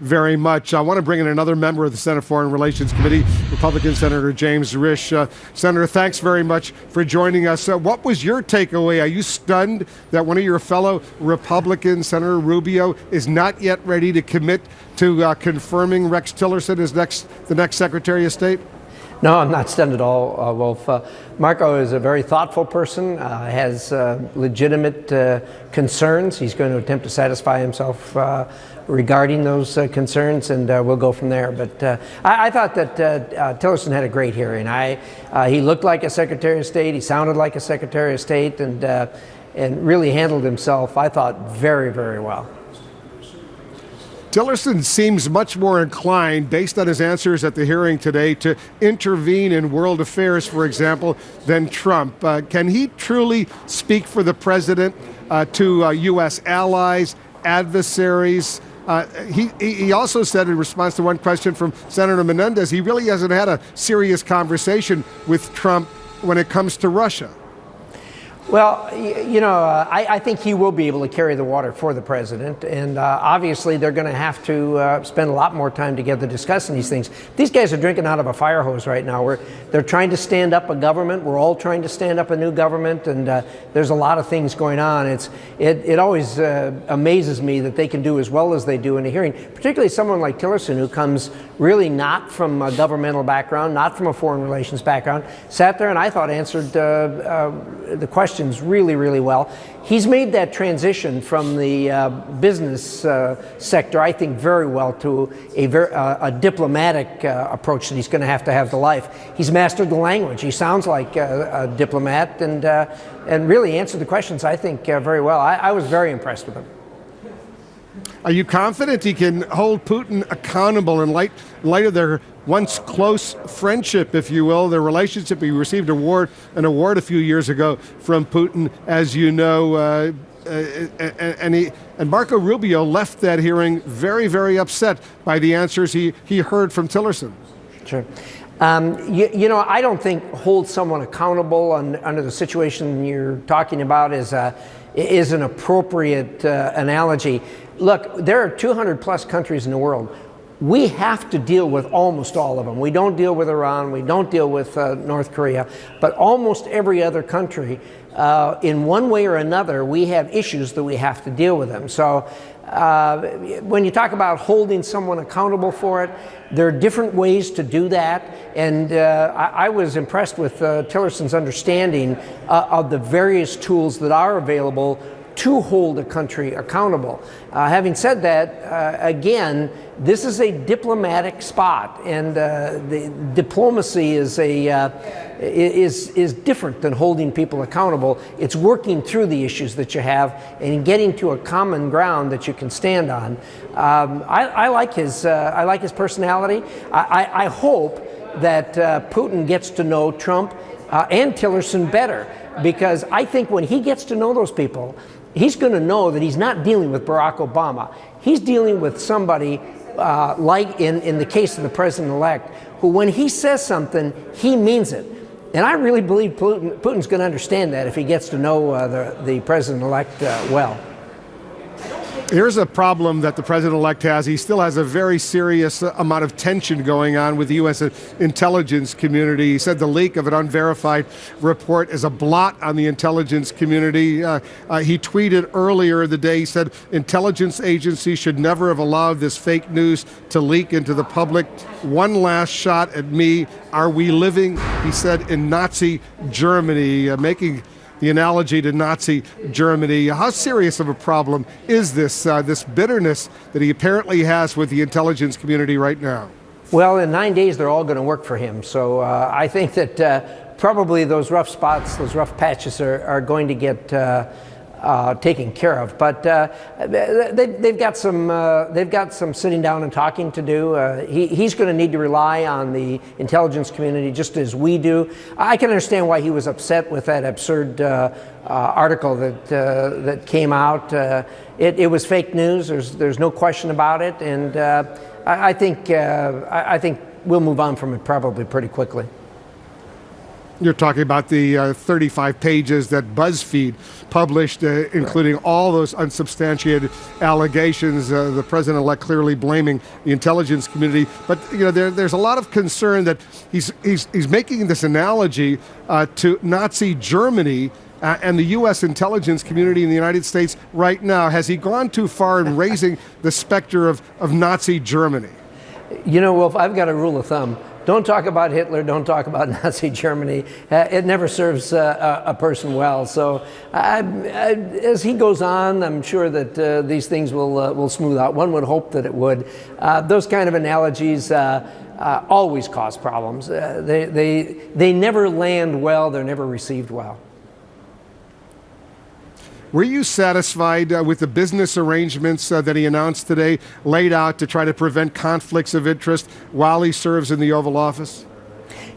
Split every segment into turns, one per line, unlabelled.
very much. I want to bring in another member of the Senate Foreign Relations Committee, Republican Senator James Risch. Senator, thanks very much for joining us. What was your takeaway? Are you stunned that one of your fellow Republicans, Senator Rubio, is not yet ready to commit to confirming Rex Tillerson as the next Secretary of State?
No, I'm not stunned at all, Wolf. Marco is a very thoughtful person, has legitimate concerns. He's going to attempt to satisfy himself regarding those concerns, and we'll go from there. But I thought that Tillerson had a great hearing. He looked like a Secretary of State. He sounded like a Secretary of State, and really handled himself, I thought, very, very well.
Tillerson seems much more inclined, based on his answers at the hearing today, to intervene in world affairs, for example, than Trump. Can he truly speak for the president to U.S. allies, adversaries? He also said, in response to one question from Senator Menendez, he really hasn't had a serious conversation with Trump when it comes to Russia.
Well, I think he will be able to carry the water for the president, and obviously they're going to have to spend a lot more time together discussing these things. These guys are drinking out of a fire hose right now. They're trying to stand up a government. We're all trying to stand up a new government, and there's a lot of things going on. It always amazes me that they can do as well as they do in a hearing, particularly someone like Tillerson, who comes really not from a governmental background, not from a foreign relations background, sat there and I thought answered the questions really, really well. He's made that transition from the business sector, I think, very well to a diplomatic approach that he's going to have to life. He's mastered the language. He sounds like a diplomat, and really answered the questions, I think, very well. I was very impressed with him.
Are you confident he can hold Putin accountable in light of their once close friendship, if you will, their relationship? He received an award a few years ago from Putin, as you know, and Marco Rubio left that hearing very, very upset by the answers he heard from Tillerson.
Sure. I don't think hold someone accountable under the situation you're talking about is an appropriate analogy. Look, there are 200 plus countries in the world. We have to deal with almost all of them. We don't deal with Iran, we don't deal with North Korea, but almost every other country, in one way or another, we have issues that we have to deal with them. So when you talk about holding someone accountable for it, there are different ways to do that, and I was impressed with Tillerson's understanding of the various tools that are available to hold a country accountable. Having said that, again, this is a diplomatic spot, and the diplomacy is different than holding people accountable. It's working through the issues that you have and getting to a common ground that you can stand on. I like his personality. I hope that Putin gets to know Trump and Tillerson better, because I think when he gets to know those people, he's going to know that he's not dealing with Barack Obama. He's dealing with somebody like in the case of the president-elect, who when he says something, he means it. And I really believe Putin's going to understand that if he gets to know the president-elect well.
Here's a problem that the president-elect has. He still has a very serious amount of tension going on with the U.S. intelligence community. He said the leak of an unverified report is a blot on the intelligence community. He tweeted earlier in the day, he said, intelligence agencies should never have allowed this fake news to leak into the public. One last shot at me. Are we living, he said, in Nazi Germany, making the analogy to Nazi Germany. How serious of a problem is this bitterness that he apparently has with the intelligence community right now?
Well, in 9 days, they're all going to work for him. So I think that probably those rough spots, those rough patches are going to get taken care of. But they've got some sitting down and talking to do. He's going to need to rely on the intelligence community just as we do. I can understand why he was upset with that absurd article that came out. It was fake news. There's no question about it, and I think we'll move on from it probably pretty quickly.
You're talking about the 35 pages that BuzzFeed published, including all those unsubstantiated allegations. The president-elect clearly blaming the intelligence community, but there's a lot of concern that he's making this analogy to Nazi Germany and the U.S. intelligence community in the United States right now. Has he gone too far in raising the specter of Nazi Germany?
Wolf, I've got a rule of thumb. Don't talk about Hitler, don't talk about Nazi Germany. It never serves a person well. So as he goes on, I'm sure that these things will smooth out. One would hope that it would. Those kind of analogies always cause problems. They never land well, they're never received well.
Were you satisfied with the business arrangements that he announced today, laid out to try to prevent conflicts of interest while he serves in the Oval Office?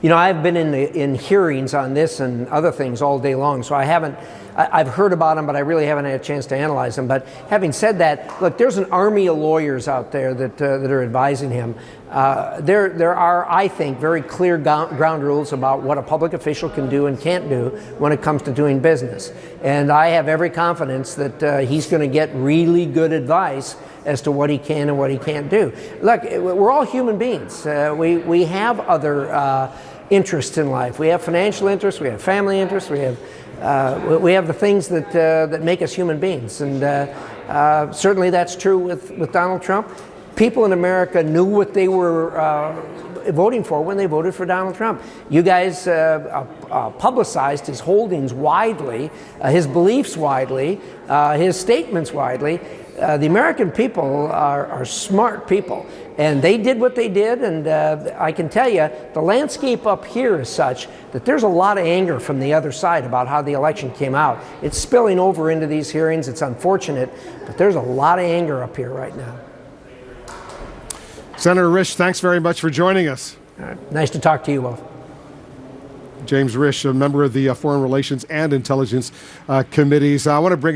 I've been in hearings on this and other things all day long, so I've heard about them, but I really haven't had a chance to analyze them. But having said that, look, there's an army of lawyers out there that are advising him. There are, I think, very clear ground rules about what a public official can do and can't do when it comes to doing business. And I have every confidence that he's going to get really good advice as to what he can and what he can't do. Look, we're all human beings. We have other interests in life. We have financial interests, we have family interests, we have the things that make us human beings. And certainly that's true with Donald Trump. People in America knew what they were voting for when they voted for Donald Trump. You guys publicized his holdings widely, his beliefs widely, his statements widely. The American people are smart people, and they did what they did, and I can tell you, the landscape up here is such that there's a lot of anger from the other side about how the election came out. It's spilling over into these hearings. It's unfortunate, but there's a lot of anger up here right now.
Senator Risch, thanks very much for joining us.
Nice to talk to you, Wolf.
James Risch, a member of the Foreign Relations and Intelligence Committees. I want to bring